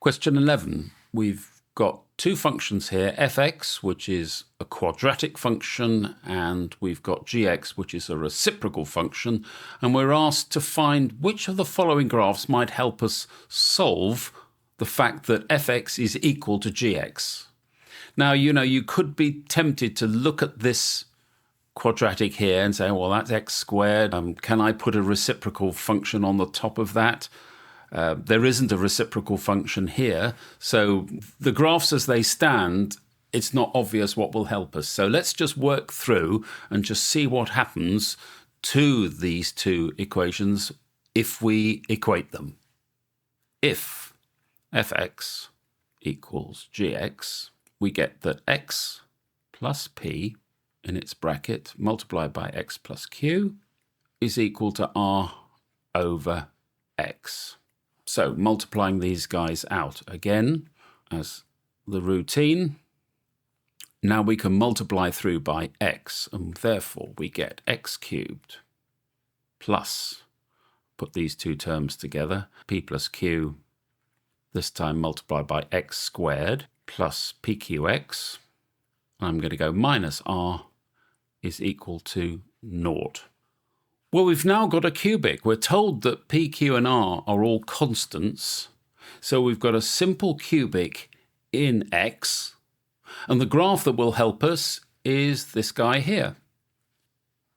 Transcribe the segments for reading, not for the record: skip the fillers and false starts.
Question 11. We've got two functions here, fx, which is a quadratic function, and we've got gx, which is a reciprocal function, and we're asked to find which of the following graphs might help us solve the fact that fx is equal to gx. Now, you could be tempted to look at this quadratic here and say, well, that's x squared. Can I put a reciprocal function on the top of that? There isn't a reciprocal function here, so the graphs as they stand, it's not obvious what will help us. So let's just work through and just see what happens to these two equations if we equate them. If fx equals gx, we get that x plus p in its bracket multiplied by x plus q is equal to r over x. So multiplying these guys out again as the routine, now we can multiply through by x, and therefore we get x cubed plus, put these two terms together, p plus q, this time multiplied by x squared, plus pqx. I'm going to go minus r is equal to 0. Well, we've now got a cubic. We're told that p, q, and r are all constants. So we've got a simple cubic in x. And the graph that will help us is this guy here,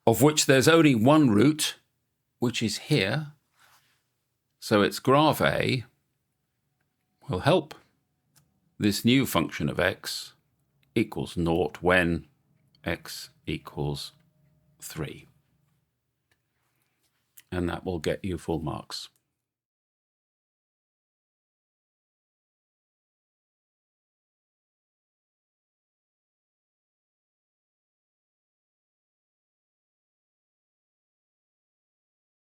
of which there's only one root, which is here. So its graph A will help this new function of x equals 0 when x equals 3. And that will get you full marks.